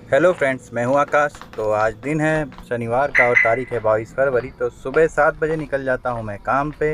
Hello friends, मैं हूं आकाश। तो आज दिन है शनिवार का और तारीख है 22 फरवरी। तो सुबह 7 बजे निकल जाता हूं मैं काम पे।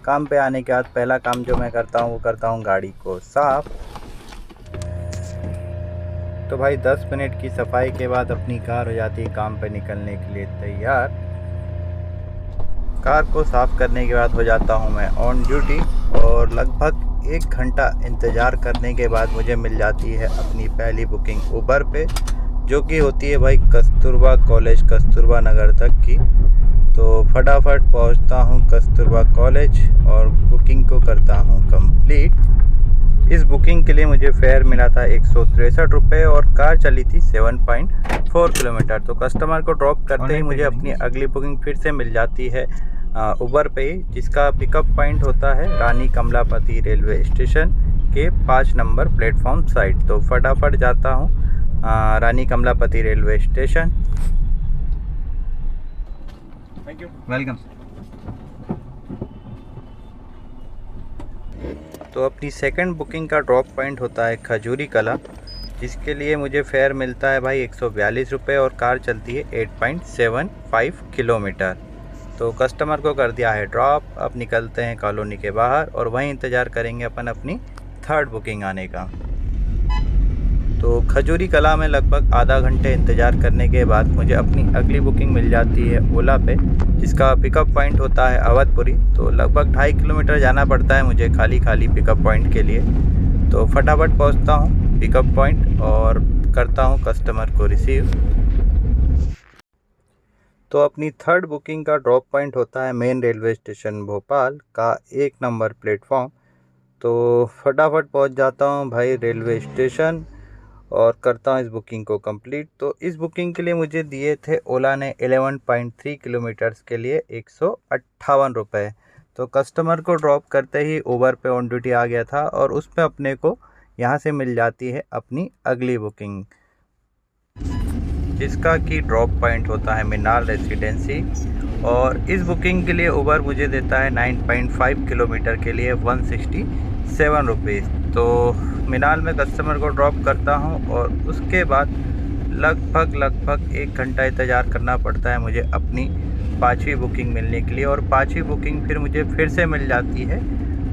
काम पे आने के बाद पहला काम जो मैं करता हूं वो करता हूं गाड़ी को साफ़। तो भाई 10 मिनट की सफाई के बाद अपनी कार हो जाती है काम पे निकलने के लिए तैयार। कार को साफ़ करने के बाद हो जाता हूं मैं ऑन ड्यूटी और लगभग 1 घंटा इंतज़ार करने के बाद मुझे मिल जाती है अपनी पहली बुकिंग उबर पे, जो कि होती है भाई कस्तूरबा कॉलेज कस्तूरबा नगर तक की। तो फटाफट पहुंचता हूं कस्तूरबा कॉलेज और बुकिंग को करता हूं कंप्लीट। इस बुकिंग के लिए मुझे फेयर मिला था 163 रुपये और कार चली थी 7.4 किलोमीटर। तो कस्टमर को ड्रॉप करते ही मुझे अपनी अगली बुकिंग फिर से मिल जाती है उबर पे ही, जिसका पिकअप पॉइंट होता है रानी कमलापति रेलवे स्टेशन के 5 नंबर प्लेटफॉर्म साइड। तो फटाफट जाता हूँ Rani Kamlapati railway station. Thank you, welcome. तो अपनी सेकंड बुकिंग का ड्रॉप पॉइंट होता है खजूरी कला, जिसके लिए मुझे फेयर मिलता है भाई 142 रुपये और कार चलती है 8.75 किलोमीटर। तो कस्टमर को कर दिया है ड्रॉप। अब निकलते हैं कॉलोनी के बाहर और वहीं इंतज़ार करेंगे अपन अपनी थर्ड बुकिंग आने का। तो खजूरी कला में लगभग आधा घंटे इंतज़ार करने के बाद मुझे अपनी अगली बुकिंग मिल जाती है ओला पे, जिसका पिकअप पॉइंट होता है अवधपुरी। तो लगभग 2.5 किलोमीटर जाना पड़ता है मुझे खाली पिकअप पॉइंट के लिए। तो फटाफट पहुंचता हूं पिकअप पॉइंट और करता हूं कस्टमर को रिसीव। तो अपनी थर्ड बुकिंग का ड्रॉप पॉइंट होता है मेन रेलवे स्टेशन भोपाल का 1 नंबर प्लेटफॉर्म। तो फटाफट पहुंच जाता हूं भाई रेलवे स्टेशन और करता हूँ इस बुकिंग को कंप्लीट। तो इस बुकिंग के लिए मुझे दिए थे ओला ने 11.3 किलोमीटर्स के लिए 158 रुपये। तो कस्टमर को ड्रॉप करते ही उबर पे ऑन ड्यूटी आ गया था और उस पे अपने को यहाँ से मिल जाती है अपनी अगली बुकिंग, जिसका कि ड्रॉप पॉइंट होता है मीनाल रेसिडेंसी। और इस बुकिंग के लिए उबर मुझे देता है 9.5 किलोमीटर के लिए 167 रुपीज़। तो मीनाल में कस्टमर को ड्रॉप करता हूं और उसके बाद लगभग 1 घंटा इंतज़ार करना पड़ता है मुझे अपनी 5वीं बुकिंग मिलने के लिए। और 5वीं बुकिंग फिर मुझे फिर से मिल जाती है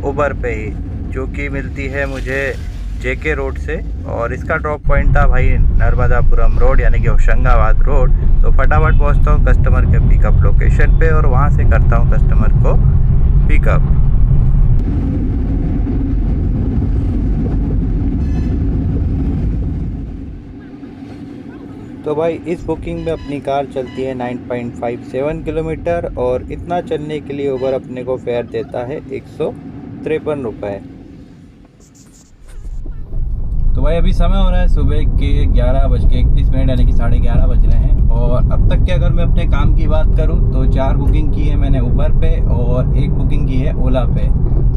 उबर पे ही, जो कि मिलती है मुझे जेके रोड से। और इसका ड्रॉप पॉइंट था भाई नर्मदापुरम रोड यानी कि होशंगाबाद रोड। तो फटाफट पहुंचता हूं कस्टमर के पिकअप लोकेशन पे और वहां से करता हूं कस्टमर को पिकअप। तो भाई इस बुकिंग में अपनी कार चलती है 9.57 किलोमीटर और इतना चलने के लिए उबर अपने को फेयर देता है 153 रुपये। तो भाई अभी समय हो रहा है सुबह के 11:31 यानी कि 11:30 बज रहे हैं। और अब तक के अगर मैं अपने काम की बात करूं तो 4 बुकिंग की है मैंने उबर पे और 1 बुकिंग की है ओला पे।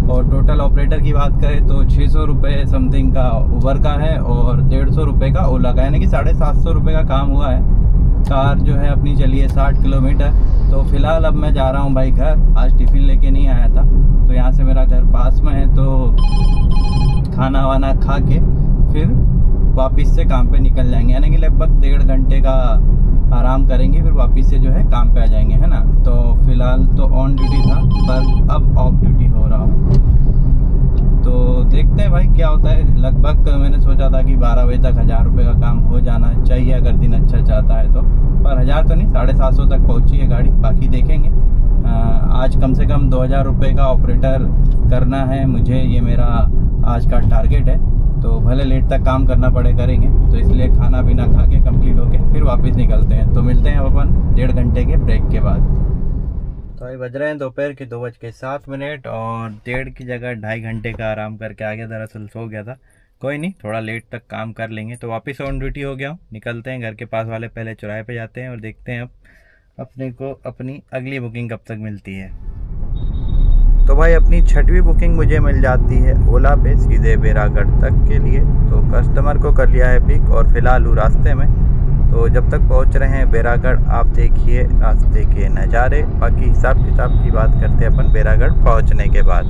और टोटल ऑपरेटर की बात करें तो 600 रुपये समथिंग का उबर का है और 150 रुपये का ओला का, यानी कि 750 रुपये का काम हुआ है। कार जो है अपनी चली है 60 किलोमीटर। तो फिलहाल अब मैं जा रहा हूँ भाई घर। आज टिफ़िन लेके नहीं आया था, तो यहाँ से मेरा घर पास में है, तो खाना वाना खा के फिर वापस से काम पे निकल जाएंगे, यानी कि लगभग 1.5 घंटे का आराम करेंगे, फिर वापस से जो है काम पे आ जाएंगे, है ना। तो फिलहाल तो ऑन ड्यूटी था पर अब ऑफ ड्यूटी हो रहा हूँ। तो देखते हैं भाई क्या होता है। लगभग मैंने सोचा था कि 12 बजे तक 1000 रुपये का काम हो जाना चाहिए अगर दिन अच्छा चाहता है तो, पर 1000 तो नहीं 750 तक पहुँची है गाड़ी। बाकी देखेंगे। आज कम से कम 2000 रुपये का ऑपरेटर करना है मुझे, ये मेरा आज का टारगेट है। तो भले लेट तक काम करना पड़े करेंगे, तो इसलिए खाना पीना खा के कंप्लीट होके फिर वापस निकलते हैं। तो मिलते हैं अपन 1.5 घंटे के ब्रेक के बाद। तो अभी बज रहे हैं दोपहर के 2:07 और 1.5 की जगह 2.5 घंटे का आराम करके आ गया। दरअसल सो गया था। कोई नहीं, थोड़ा लेट तक काम कर लेंगे। तो वापस ऑन ड्यूटी हो गया हूँ। निकलते हैं घर के पास वाले पहले चौराहे पे जाते हैं और देखते हैं अब अपने को अपनी अगली बुकिंग कब तक मिलती है। तो भाई अपनी 6वीं बुकिंग मुझे मिल जाती है ओला पे सीधे बेरागढ़ तक के लिए। तो कस्टमर को कर लिया है पिक और फिलहाल हूँ रास्ते में। तो जब तक पहुँच रहे हैं बेरागढ़, आप देखिए रास्ते के नज़ारे। बाकी हिसाब किताब की बात करते हैं अपन बेरागढ़ पहुँचने के बाद।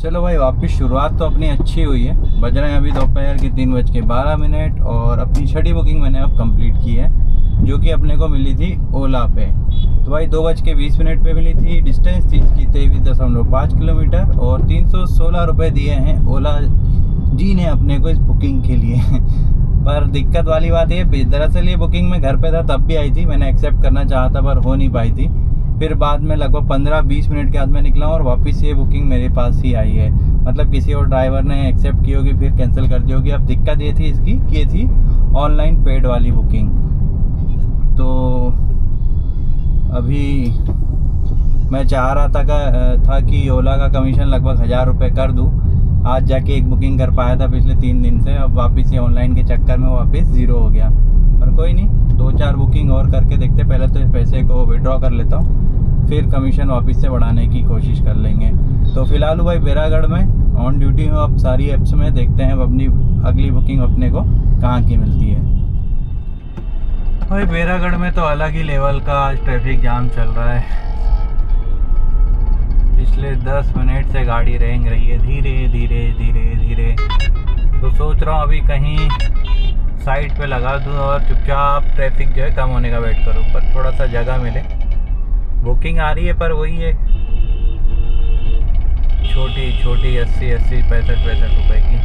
चलो भाई, वापस शुरुआत तो अपनी अच्छी हुई है। बज रहे हैं अभी दोपहर के 3:12 और अपनी छठी बुकिंग मैंने अब कंप्लीट की है, जो कि अपने को मिली थी ओला पे। तो भाई 2:20 पे मिली थी। डिस्टेंस थी इसकी 23.5 किलोमीटर और 316 रुपये दिए हैं ओला जी ने अपने को इस बुकिंग के लिए। पर दिक्कत वाली बात ये, दरअसल ये बुकिंग मैं घर पे था तब भी आई थी, मैंने एक्सेप्ट करना चाहा था पर हो नहीं पाई थी। फिर बाद में लगभग 15-20 मिनट के बाद मैं निकला और वापस ये बुकिंग मेरे पास ही आई है। मतलब किसी और ड्राइवर ने एक्सेप्ट की होगी फिर कैंसिल कर दी होगी। अब दिक्कत ये थी इसकी कि ये थी ऑनलाइन पेड वाली बुकिंग। तो अभी मैं चाह रहा था कि ओला का कमीशन लगभग 1000 रुपये कर दूँ। आज जाके एक बुकिंग कर पाया था पिछले 3 दिन से, अब वापस ये ऑनलाइन के चक्कर में वापस ज़ीरो हो गया। पर कोई नहीं, 2-4 बुकिंग और करके देखते। पहले तो पैसे को विड्रॉ कर लेता हूँ, फिर कमीशन वापस से बढ़ाने की कोशिश कर लेंगे। तो फिलहाल भाई बेरागढ़ में ऑन ड्यूटी हूँ अब सारी ऐप्स में। देखते हैं अपनी अगली बुकिंग अपने को कहाँ की मिलती है। भाई बेरागढ़ में तो अलग ही लेवल का आज ट्रैफिक जाम चल रहा है। पिछले 10 मिनट से गाड़ी रेंग रही है धीरे धीरे धीरे धीरे। तो सोच रहा हूँ अभी कहीं साइड पे लगा दूँ और चुपचाप ट्रैफिक जो है कम होने का वेट करूँ, पर थोड़ा सा जगह मिले। बुकिंग आ रही है पर वही है छोटी छोटी 80 65 रुपए की।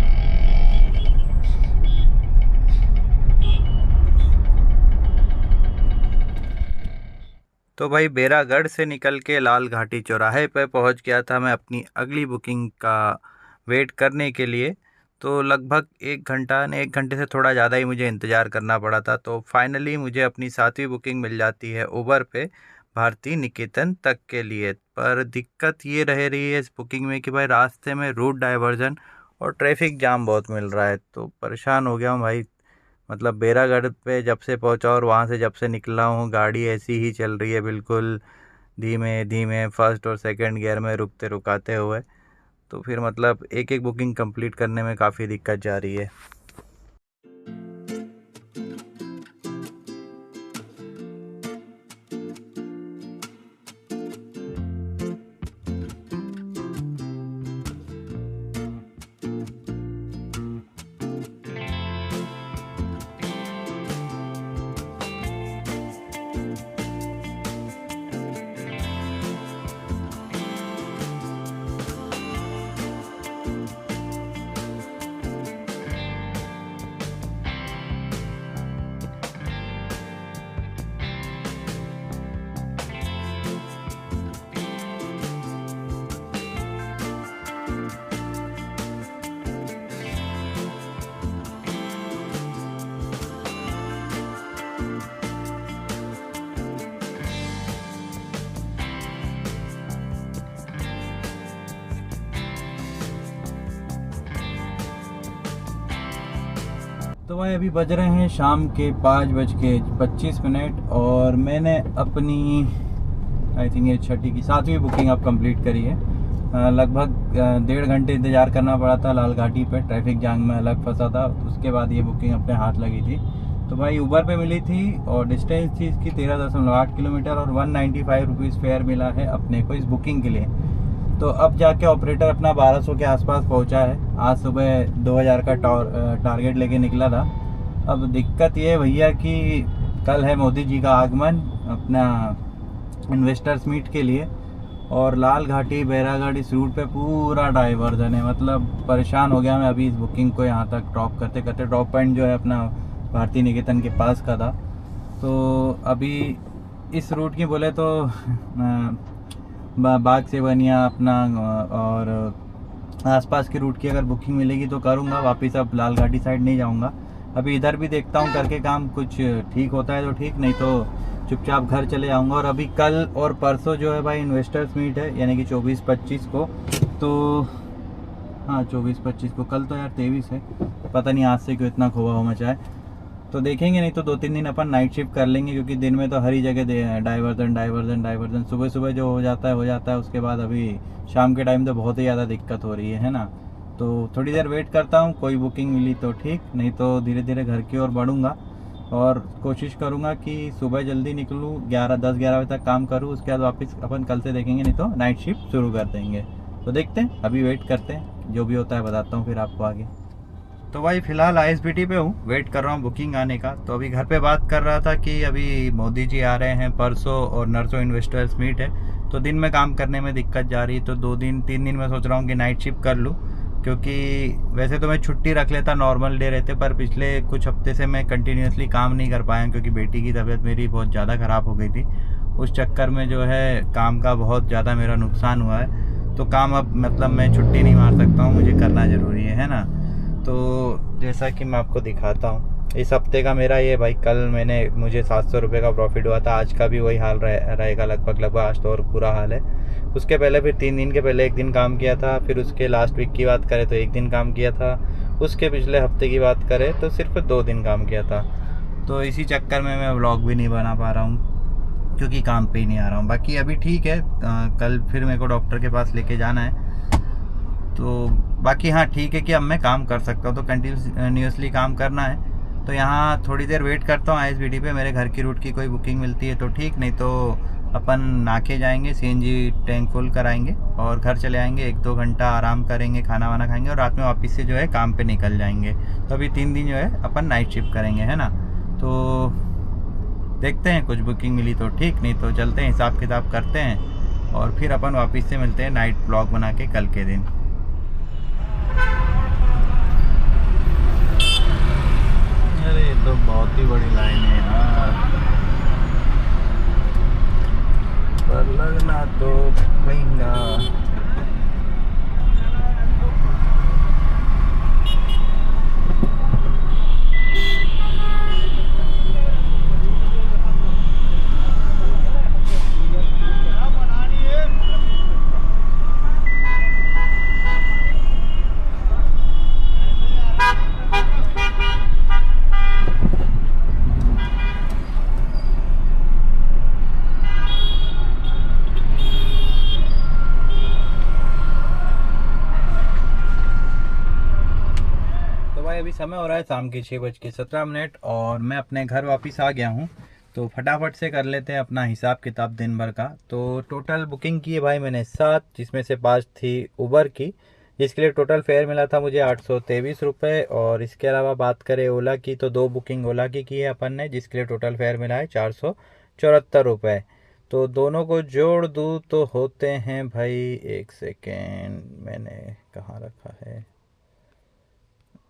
तो भाई बेरागढ़ से निकल के लाल घाटी चौराहे पे पहुंच गया था मैं अपनी अगली बुकिंग का वेट करने के लिए। तो लगभग 1 घंटे से थोड़ा ज़्यादा ही मुझे इंतज़ार करना पड़ा था। तो फाइनली मुझे अपनी 7वीं बुकिंग मिल जाती है उबर पे भारती निकेतन तक के लिए। पर दिक्कत ये रह रही है इस बुकिंग में कि भाई रास्ते में रूट डाइवर्जन और ट्रैफिक जाम बहुत मिल रहा है। तो परेशान हो गया हूँ भाई। मतलब बेरागढ़ पे जब से पहुंचा और वहाँ से जब से निकला हूँ गाड़ी ऐसी ही चल रही है, बिल्कुल धीमे धीमे फर्स्ट और सेकंड गियर में रुकते रुकाते हुए। तो फिर मतलब एक एक बुकिंग कंप्लीट करने में काफ़ी दिक्कत जा रही है। तो भाई अभी बज रहे हैं शाम के 5:25 और मैंने अपनी आई थिंक ये छठी की 7वीं बुकिंग अब कंप्लीट करी है। लगभग 1.5 घंटे इंतज़ार करना पड़ा था लाल घाटी पे, ट्रैफिक जाम में अलग फंसा था। उसके बाद ये बुकिंग अपने हाथ लगी थी। तो भाई उबर पे मिली थी और डिस्टेंस थी इसकी 13.8 किलोमीटर और 195 रुपीज़ फेयर मिला है अपने को इस बुकिंग के लिए। तो अब जाके ऑपरेटर अपना 1200 के आसपास पहुंचा है। आज सुबह 2000 का टारगेट लेके निकला था। अब दिक्कत ये है भैया कि कल है मोदी जी का आगमन अपना इन्वेस्टर्स मीट के लिए, और लाल घाटी बैरागढ़ इस रूट पे पूरा डाइवर्जन है। मतलब परेशान हो गया मैं अभी इस बुकिंग को यहाँ तक ड्रॉप करते करते। ड्रॉप पॉइंट जो है अपना भारती निकेतन के पास का था। तो अभी इस रूट की बोले तो बाग से बनिया अपना और आसपास के रूट की अगर बुकिंग मिलेगी तो करूँगा। वापस अब लाल घाटी साइड नहीं जाऊँगा। अभी इधर भी देखता हूँ करके काम, कुछ ठीक होता है तो ठीक, नहीं तो चुपचाप घर चले जाऊँगा। और अभी कल और परसों जो है भाई इन्वेस्टर्स मीट है, यानी कि 24-25 को। तो हाँ 24-25 को, कल तो यार 23 है, पता नहीं आज से क्यों इतना खोवा हो मचा है। तो देखेंगे, नहीं तो 2-3 दिन अपन नाइट शिफ्ट कर लेंगे, क्योंकि दिन में तो हर ही जगह डाइवर्जन सुबह जो हो जाता है। उसके बाद अभी शाम के टाइम तो बहुत ही ज़्यादा दिक्कत हो रही है ना। तो थोड़ी देर वेट करता हूँ, कोई बुकिंग मिली तो ठीक, नहीं तो धीरे धीरे घर की ओर बढ़ूँगा। और कोशिश करूँगा कि सुबह जल्दी निकलूँ, 10-11 बजे तक काम करूँ। उसके बाद वापस अपन कल से देखेंगे, नहीं तो नाइट शिफ्ट शुरू कर देंगे। तो देखते हैं, अभी वेट करते हैं, जो भी होता है बताता हूँ फिर आपको आगे। तो भाई फ़िलहाल ISBT पे हूँ, वेट कर रहा हूँ बुकिंग आने का। तो अभी घर पे बात कर रहा था कि अभी मोदी जी आ रहे हैं परसों और नरसों इन्वेस्टर्स मीट है, तो दिन में काम करने में दिक्कत जा रही है। तो 2 दिन 3 दिन मैं सोच रहा हूँ कि नाइट शिफ्ट कर लूँ, क्योंकि वैसे तो मैं छुट्टी रख लेता, नॉर्मल डे रहते, पर पिछले कुछ हफ्ते से मैं कंटिन्यूसली काम नहीं कर पाया, क्योंकि बेटी की तबीयत मेरी बहुत ज़्यादा ख़राब हो गई थी। उस चक्कर में जो है काम का बहुत ज़्यादा मेरा नुकसान हुआ है। तो काम अब मतलब मैं छुट्टी नहीं मार सकता हूँ, मुझे करना ज़रूरी है ना। तो जैसा कि मैं आपको दिखाता हूँ, इस हफ्ते का मेरा ये भाई, कल मुझे 700 रुपये का प्रॉफिट हुआ था, आज का भी वही हाल रहेगा लगभग। आज तो और बुरा हाल है। उसके पहले फिर 3 दिन के पहले 1 दिन काम किया था, फिर उसके लास्ट वीक की बात करें तो 1 दिन काम किया था, उसके पिछले हफ्ते की बात करें तो सिर्फ 2 दिन काम किया था। तो इसी चक्कर में मैं व्लॉग भी नहीं बना पा रहा हूँ, क्योंकि काम पे ही नहीं आ रहा हूँ। बाकी अभी ठीक है, कल फिर मेरे को डॉक्टर के पास लेके जाना है। तो बाकी हाँ ठीक है कि अब मैं काम कर सकता हूँ, तो कंटिन्यूसली काम करना है। तो यहाँ थोड़ी देर वेट करता हूँ ISBT पे, मेरे घर की रूट की कोई बुकिंग मिलती है तो ठीक, नहीं तो अपन नाके जाएंगे, CNG टैंक फुल कराएंगे और घर चले आएंगे। 1-2 घंटा आराम करेंगे, खाना वाना खाएंगे और रात में वापस से जो है काम पे निकल जाएंगे। तो अभी 3 दिन जो है अपन नाइट शिफ्ट करेंगे, है ना। तो देखते हैं, कुछ बुकिंग मिली तो ठीक, नहीं तो चलते हैं, हिसाब किताब करते हैं और फिर अपन वापस से मिलते हैं नाइट ब्लॉग बना के कल के दिन। अरे ये तो बहुत ही बड़ी लाइन है यार, पर लगना तो पड़ेगा। अभी समय हो रहा है शाम के 6:17 और मैं अपने घर वापस आ गया हूँ। तो फटाफट से कर लेते हैं अपना हिसाब किताब दिन भर का। तो टोटल बुकिंग की है भाई मैंने 7, जिसमें से 5 थी उबर की, जिसके लिए टोटल फेयर मिला था मुझे 823 रुपये। और इसके अलावा बात करें ओला की, तो 2 बुकिंग ओला की है अपन ने, जिसके लिए टोटल फेयर मिला है 474 रुपये। तो दोनों को जोड़ दूँ तो होते हैं भाई, एक सेकेंड मैंने कहाँ रखा है,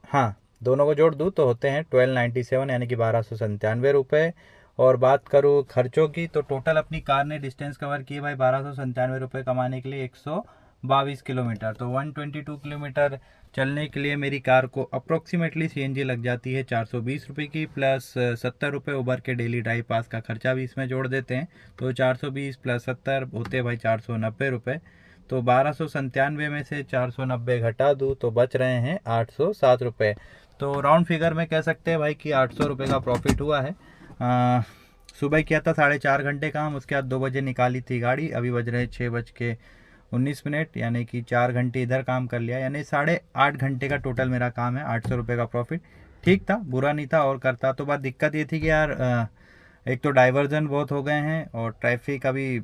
हाँ दोनों को जोड़ दूँ तो होते हैं 1297, यानी कि 1297 रुपये। और बात करूँ खर्चों की, तो टोटल अपनी कार ने डिस्टेंस कवर किए भाई 1297 रुपये कमाने के लिए 122 किलोमीटर। तो 122 किलोमीटर चलने के लिए मेरी कार को अप्रोक्सीमेटली CNG लग जाती है 420 रुपये की, प्लस 70 रुपये उबर के डेली ड्राइव पास का खर्चा भी इसमें जोड़ देते हैं। तो 420 प्लस 70 होते भाई 490 रुपये। तो 1297 में से 490 घटा दूँ तो बच रहे हैं 807 रुपये। तो राउंड फिगर में कह सकते हैं भाई कि 800 रुपये का प्रॉफिट हुआ है। सुबह किया था 4.5 घंटे काम, उसके बाद 2 बजे निकाली थी गाड़ी, अभी बज रहे 6:19, यानी कि 4 घंटे इधर काम कर लिया, यानी 8.5 घंटे का टोटल मेरा काम है। 800 रुपये का प्रॉफिट ठीक था, बुरा नहीं था। और करता तो बात दिक्कत ये थी कि यार एक तो डाइवर्जन बहुत हो गए हैं और ट्रैफिक अभी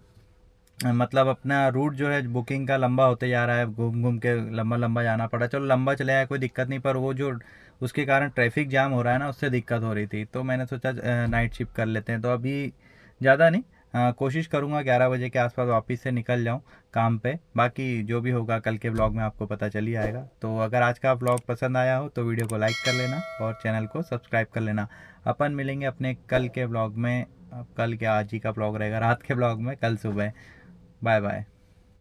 मतलब अपना रूट जो है बुकिंग का लंबा होते जा रहा है, घूम घूम के लंबा जाना पड़ा। चलो लंबा चले आया कोई दिक्कत नहीं, पर वो जो उसके कारण ट्रैफिक जाम हो रहा है ना, उससे दिक्कत हो रही थी। तो मैंने सोचा नाइट शिफ्ट कर लेते हैं। तो अभी ज़्यादा नहीं, कोशिश करूँगा 11 बजे के आसपास वापस से निकल जाऊँ काम पे। बाकी जो भी होगा कल के व्लॉग में आपको पता चल ही आएगा। तो अगर आज का व्लॉग पसंद आया हो तो वीडियो को लाइक कर लेना और चैनल को सब्सक्राइब कर लेना। अपन मिलेंगे अपने कल के व्लॉग में, कल क्या आज ही का व्लॉग रहेगा, रात के व्लॉग में कल सुबह। Bye bye.